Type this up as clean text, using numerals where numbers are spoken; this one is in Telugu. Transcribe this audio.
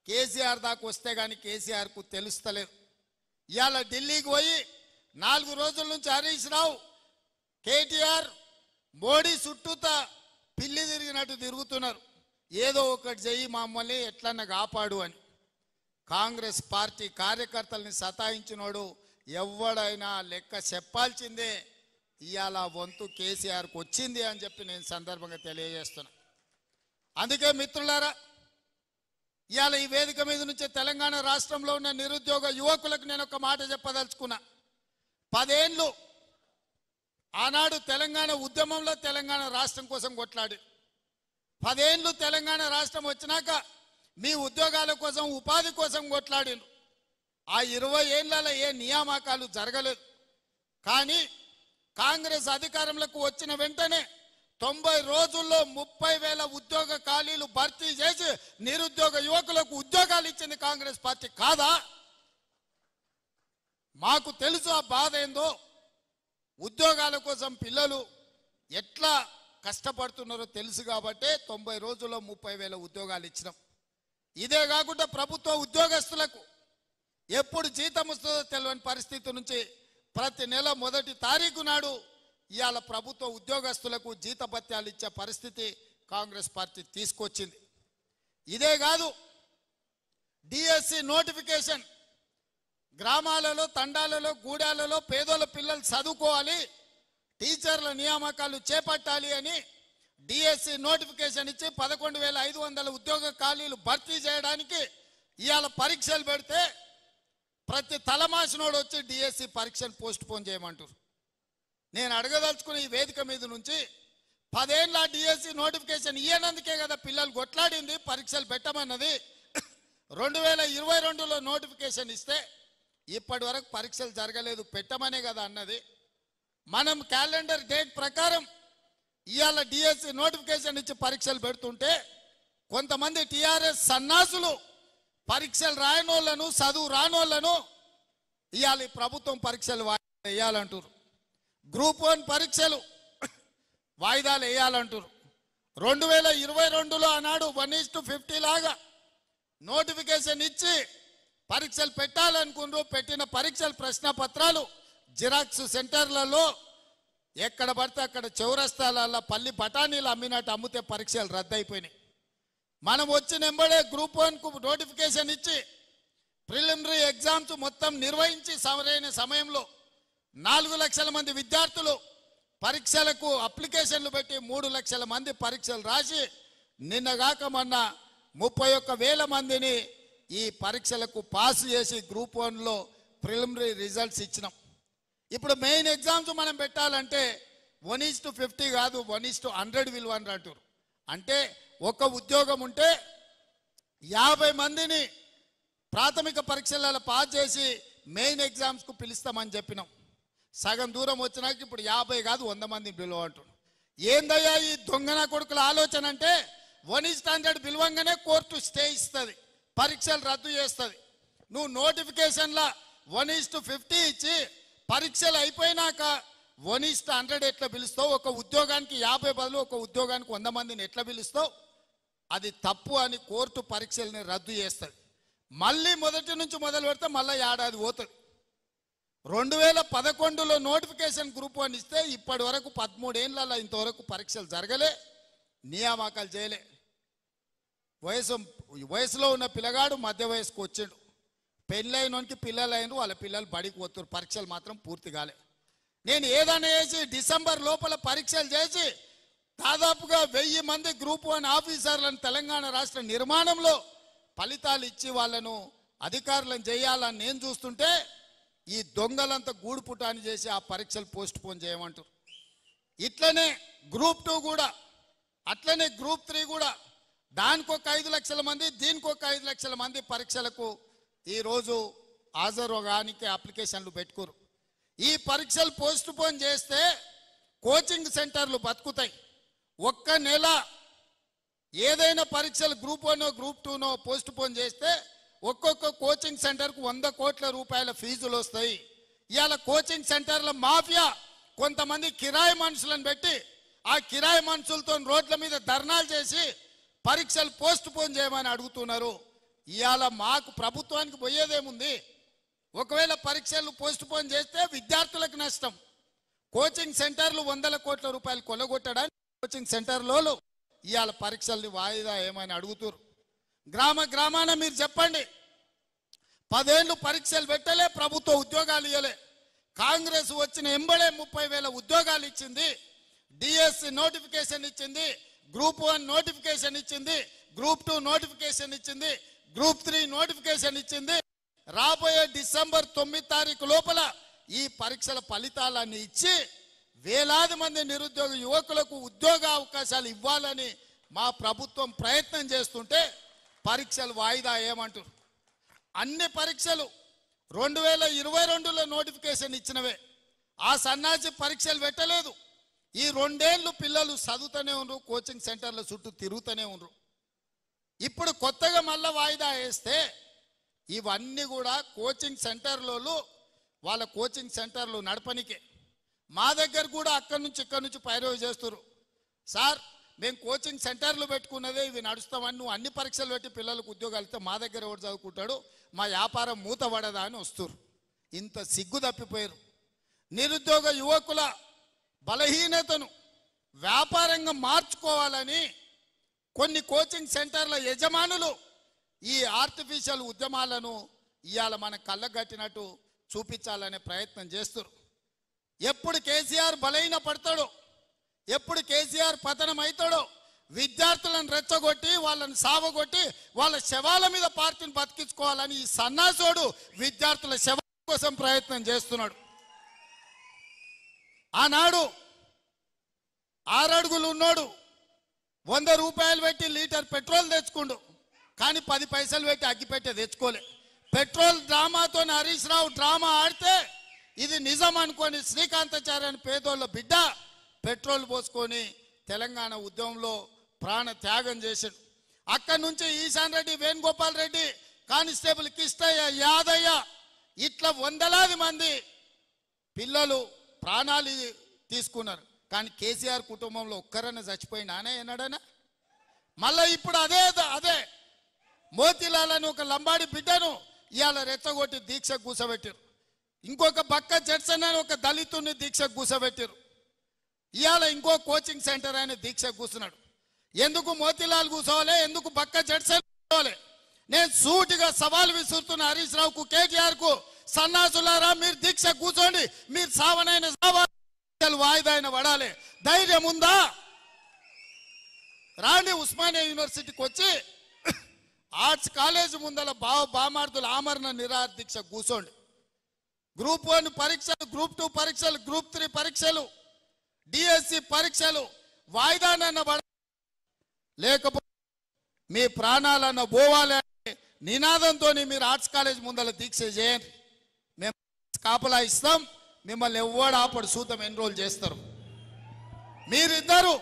కేసీఆర్ దాకా వస్తే కానీ కేసీఆర్కు తెలుస్తలేదు. ఇవాళ ఢిల్లీకి పోయి 4 రోజుల నుంచి హరీష్ రావు కేటీఆర్ మోడీ చుట్టూతా పిల్లి తిరిగినట్టు తిరుగుతున్నారు. ఏదో ఒకటి చెయ్యి మమ్మల్ని ఎట్లన్నా కాపాడు అని. కాంగ్రెస్ పార్టీ కార్యకర్తల్ని సతాయించినోడు ఎవడైనా లెక్క చెప్పాల్సిందే. ఇవాళ వంతు కేసీఆర్కు వచ్చింది అని చెప్పి నేను సందర్భంగా తెలియజేస్తున్నా. అందుకే మిత్రులారా, ఇవాళ ఈ వేదిక మీద నుంచి తెలంగాణ రాష్ట్రంలో ఉన్న నిరుద్యోగ యువకులకు నేను ఒక మాట చెప్పదలుచుకున్నా. 10 ఏళ్ళు ఆనాడు తెలంగాణ ఉద్యమంలో తెలంగాణ రాష్ట్రం కోసం కొట్లాడి 10 ఏళ్ళు తెలంగాణ రాష్ట్రం వచ్చినాక మీ ఉద్యోగాల కోసం ఉపాధి కోసం కొట్లాడిండు. ఆ 20 ఏళ్లలో ఏ నియామకాలు జరగలేదు. కానీ కాంగ్రెస్ అధికారంలోకి వచ్చిన వెంటనే 90 రోజుల్లో 30,000 ఉద్యోగ ఖాళీలు భర్తీ చేసి నిరుద్యోగ యువకులకు ఉద్యోగాలు ఇచ్చింది కాంగ్రెస్ పార్టీ కాదా? మాకు తెలుసు ఆ బాధ ఏందో. ఉద్యోగాల కోసం పిల్లలు ఎట్లా కష్టపడుతున్నారో తెలుసు కాబట్టి 90 రోజుల్లో 30,000 ఉద్యోగాలు ఇచ్చినాం. ఇదే కాకుండా ప్రభుత్వ ఉద్యోగస్తులకు ఎప్పుడు జీతం వస్తుందో తెలియని పరిస్థితి నుంచి ప్రతి నెల 1వ తారీఖు నాడు ఇవాళ ప్రభుత్వ ఉద్యోగస్తులకు జీతభత్యాలు ఇచ్చే పరిస్థితి కాంగ్రెస్ పార్టీ తీసుకొచ్చింది. ఇదే కాదు, డిఎస్సి నోటిఫికేషన్ గ్రామాలలో తండాలలో గూడాలలో పేదోళ్ళ పిల్లలు చదువుకోవాలి, టీచర్ల నియామకాలు చేపట్టాలి అని డిఎస్సి నోటిఫికేషన్ ఇచ్చి 11,500 ఉద్యోగ ఖాళీలు భర్తీ చేయడానికి ఇవాళ పరీక్షలు పెడితే ప్రతి తలమాసినోడు వచ్చి డిఎస్సి పరీక్షను పోస్ట్ పోన్ చేయమంటారు. నేను అడగదలుచుకున్న ఈ వేదిక మీద నుంచి 10 ఏళ్ళ డిఎస్సి నోటిఫికేషన్ ఇయ్యనందుకే కదా పిల్లలు కొట్లాడింది, పరీక్షలు పెట్టమన్నది. 2022లో నోటిఫికేషన్ ఇస్తే ఇప్పటి వరకు పరీక్షలు జరగలేదు, పెట్టమనే కదా అన్నది. మనం క్యాలెండర్ డేట్ ప్రకారం ఇవాళ డిఎస్సి నోటిఫికేషన్ ఇచ్చి పరీక్షలు పెడుతుంటే కొంతమంది టీఆర్ఎస్ సన్నాసులు పరీక్షలు రాయనోళ్లను చదువు రానోళ్లను ఇవాళ ప్రభుత్వం పరీక్షలు వేయాలంటారు. గ్రూప్ 1 పరీక్షలు వాయిదాలు వేయాలంటారు. 2022లో ఆనాడు 1:50 లాగా నోటిఫికేషన్ ఇచ్చి పరీక్షలు పెట్టాలనుకున్నారు. పెట్టిన పరీక్షల ప్రశ్న పత్రాలు జిరాక్స్ సెంటర్లలో ఎక్కడ పడితే అక్కడ చౌరస్తాలలో పల్లి బఠానీలు అమ్మినట్టు అమ్మితే పరీక్షలు రద్దయిపోయినాయి. మనం వచ్చిన వెంబడే గ్రూప్ 1కు నోటిఫికేషన్ ఇచ్చి ప్రిలిమినరీ ఎగ్జామ్స్ మొత్తం నిర్వహించి సరైన సమయంలో 4 లక్షల మంది విద్యార్థులు పరీక్షలకు అప్లికేషన్లు పెట్టి 3 లక్షల మంది పరీక్షలు రాసి నిన్నగాక మొన్న 31,000 మందిని ఈ పరీక్షలకు పాస్ చేసి గ్రూప్ 1లో ప్రిలిమినరీ రిజల్ట్స్ ఇచ్చినాం. ఇప్పుడు మెయిన్ ఎగ్జామ్స్ మనం పెట్టాలంటే 1:50 కాదు 1:100 విలువని అంటారు. అంటే ఒక ఉద్యోగం ఉంటే 50 మందిని ప్రాథమిక పరీక్షలలో పాస్ చేసి మెయిన్ ఎగ్జామ్స్కు పిలుస్తామని చెప్పినాం. సగం దూరం వచ్చినాక ఇప్పుడు 50 కాదు 100 మంది పిలువ అంటారు. ఏందయ్యా ఈ దొంగన కొడుకుల ఆలోచన అంటే 1:100 పిలువంగానే కోర్టు స్టే ఇస్తుంది, పరీక్షలు రద్దు చేస్తుంది. నువ్వు నోటిఫికేషన్లో 1:50 ఇచ్చి పరీక్షలు అయిపోయినాక 1:100 ఎట్లా పిలుస్తావు? ఒక ఉద్యోగానికి 50 బదులు ఒక ఉద్యోగానికి 100 మందిని ఎట్లా పిలుస్తావు? అది తప్పు అని కోర్టు పరీక్షల్ని రద్దు చేస్తుంది. మళ్ళీ మొదటి నుంచి మొదలు పెడితే మళ్ళీ ఏడాది పోతుంది. 2011లో నోటిఫికేషన్ గ్రూప్ 1 ఇస్తే ఇప్పటి వరకు 13 ఏళ్ళలో ఇంతవరకు పరీక్షలు జరగలే, నియామకాలు చేయలే. వయసులో ఉన్న పిల్లగాడు మధ్య వయసుకు వచ్చిండు, పెళ్ళైనోనికి పిల్లలైన వాళ్ళ పిల్లలు బడికి పోతున్నారు, పరీక్షలు మాత్రం పూర్తి కాలే. నేను ఏదైనా చేసి డిసెంబర్ లోపల పరీక్షలు చేసి దాదాపుగా 1000 మంది గ్రూప్ 1 ఆఫీసర్లను తెలంగాణ రాష్ట్ర నిర్మాణంలో ఫలితాలు ఇచ్చి వాళ్ళను అధికారులను చేయాలని నేను చూస్తుంటే ఈ దొంగలంతా గూడుపుటాన్ని చేసి ఆ పరీక్షలు పోస్ట్ పోన్ చేయమంటారు. ఇట్లనే గ్రూప్ 2 కూడా, అట్లనే గ్రూప్ 3 కూడా దానికి ఒక 5 లక్షల మంది, దీనికి ఒక 5 లక్షల మంది పరీక్షలకు ఈరోజు హాజరుగానికి అప్లికేషన్లు పెట్టుకోరు. ఈ పరీక్షలు పోస్ట్ పోన్ చేస్తే కోచింగ్ సెంటర్లు బతుకుతాయి. ఒక్క నెల ఏదైనా పరీక్షలు గ్రూప్ 1 గ్రూప్ 2 పోస్ట్ పోన్ చేస్తే ఒక్కొక్క కోచింగ్ సెంటర్కు 100 కోట్ల రూపాయల ఫీజులు వస్తాయి. ఇవాళ కోచింగ్ సెంటర్ల మాఫియా కొంతమంది కిరాయి మనుషులను పెట్టి ఆ కిరాయి మనుషులతో రోడ్ల మీద ధర్నాలు చేసి పరీక్షలు పోస్ట్ పోన్ చేయమని అడుగుతున్నారు. ఇవాళ మాకు ప్రభుత్వానికి పోయేదేముంది? ఒకవేళ పరీక్షలు పోస్ట్ పోన్ చేస్తే విద్యార్థులకు నష్టం. కోచింగ్ సెంటర్లు 100 కోట్ల రూపాయలు కొల్లగొట్టడానికి కోచింగ్ సెంటర్లో ఇవాళ పరీక్షల్ని వాయిదా ఏమని అడుగుతారు. గ్రామాన మీరు చెప్పండి, 10 ఏళ్ళు పరీక్షలు పెట్టలే, ప్రభుత్వ ఉద్యోగాలు ఇవ్వలే. కాంగ్రెస్ వచ్చిన ఎంబడే 30,000 ఉద్యోగాలు ఇచ్చింది. డిఎస్సి నోటిఫికేషన్ ఇచ్చింది, గ్రూప్ 1 నోటిఫికేషన్ ఇచ్చింది, గ్రూప్ 2 నోటిఫికేషన్ ఇచ్చింది, గ్రూప్ 3 నోటిఫికేషన్ ఇచ్చింది. రాబోయే డిసెంబర్ 9 తారీఖు లోపల ఈ పరీక్షల ఫలితాలన్నీ ఇచ్చి వేలాది మంది నిరుద్యోగ యువకులకు ఉద్యోగ అవకాశాలు ఇవ్వాలని మా ప్రభుత్వం ప్రయత్నం చేస్తుంటే పరీక్షలు వాయిదా ఏమంటారు? అన్ని పరీక్షలు 2022లో నోటిఫికేషన్ ఇచ్చినవే. ఆ సన్నాసి పరీక్షలు పెట్టలేదు. ఈ 2 ఏళ్ళు పిల్లలు చదువుతూనే ఉన్నారు, కోచింగ్ సెంటర్ల చుట్టూ తిరుగుతూనే ఉన్నారు. ఇప్పుడు కొత్తగా మళ్ళా వాయిదా వేస్తే ఇవన్నీ కూడా కోచింగ్ సెంటర్లలో వాళ్ళ కోచింగ్ సెంటర్లు నడపనికే. మా దగ్గర కూడా అక్కడి నుంచి పైరవి చేస్తారు. సార్ మేము కోచింగ్ సెంటర్లు పెట్టుకున్నదే ఇవి నడుస్తామని, నువ్వు అన్ని పరీక్షలు పెట్టి పిల్లలకు ఉద్యోగాలు ఇస్తే మా దగ్గర ఎవరు చదువుకుంటాడు, మా వ్యాపారం మూతపడదా అని వస్తారు. ఇంత సిగ్గు తప్పిపోయారు. నిరుద్యోగ యువకుల బలహీనతను వ్యాపారంగా మార్చుకోవాలని కొన్ని కోచింగ్ సెంటర్ల యజమానులు ఈ ఆర్టిఫిషియల్ ఉద్యమాలను ఇవాళ మన కళ్ళగట్టినట్టు చూపించాలనే ప్రయత్నం చేస్తారు. ఎప్పుడు కేసీఆర్ బలహీన పడతాడో, ఎప్పుడు కేసీఆర్ పతనం అవుతాడో విద్యార్థులను రెచ్చగొట్టి వాళ్ళని సావగొట్టి వాళ్ళ శవాల మీద పార్టీని బతికించుకోవాలని ఈ సన్నాసోడు విద్యార్థుల శవాల కోసం ప్రయత్నం చేస్తున్నాడు. ఆనాడు 6 అడుగులు ఉన్నాడు, 100 రూపాయలు పెట్టి లీటర్ పెట్రోల్ తెచ్చుకుండు, కానీ 10 పైసలు పెట్టి అగ్గిపెట్టే తెచ్చుకోలే. పెట్రోల్ డ్రామాతో హరీష్ రావు డ్రామా ఆడితే ఇది నిజం అనుకొని శ్రీకాంతాచార్య అని పేదోళ్ళ బిడ్డ పెట్రోల్ పోసుకొని తెలంగాణ ఉద్యమంలో ప్రాణ త్యాగం చేశాడు. అక్కడి నుంచి ఈశాన్ రెడ్డి, వేణుగోపాల్ రెడ్డి, కానిస్టేబుల్ కిష్టయ్య, యాదయ్య ఇట్లా వందలాది మంది పిల్లలు ప్రాణాలు తీసుకున్నారు. కానీ కేసీఆర్ కుటుంబంలో ఒక్కరన్నా చచ్చిపోయినానే ఎన్నడనా? మళ్ళీ ఇప్పుడు అదే మోతీలాల్ అని ఒక లంబాడి బిడ్డను ఇవాళ రెచ్చగొట్టి దీక్ష కూసబెట్టారు. ఇంకొక బక్క జడ్సన్ అని ఒక దళితుని దీక్ష కూసబెట్టారు. ఇవాళ ఇంకో కోచింగ్ సెంటర్ ఆయన దీక్ష కూర్చున్నాడు. ఎందుకు మోతీలాల్ కూర్చోవాలి, ఎందుకు బక్క జడ్సన్ కూర్చోవాలి? నేను సూటిగా సవాల్ విసురుతున్న హరీష్ రావుకు, కేటీఆర్ కు, సన్నాసులారా మీరు దీక్ష కూర్చోండి, మీరు సావనైన వాయిదాయిన పడాలి. ధైర్యం ఉందా? రాండి ఉస్మానియా యూనివర్సిటీకి వచ్చి ఆర్ట్స్ కాలేజ్ ముందల బామార్దుల ఆమరణ నిరాహార దీక్ష కూర్చోండి. గ్రూప్ 1 పరీక్షలు, గ్రూప్ 2 పరీక్షలు, గ్రూప్ 3 పరీక్షలు, డిఎస్సి పరీక్షలు వాయిదానన్న పడ, లేకపోతే మీ ప్రాణాలన్న పోవాలి అనే నినాదంతో మీరు ఆర్ట్స్ కాలేజ్ ముందల దీక్ష చేయండి. మేము కాపలా ఇస్తాం, మిమ్మల్ని ఎవ్వడు ఆపడు, సూతం ఎన్రోల్ చేస్తారు. మీరిద్దరు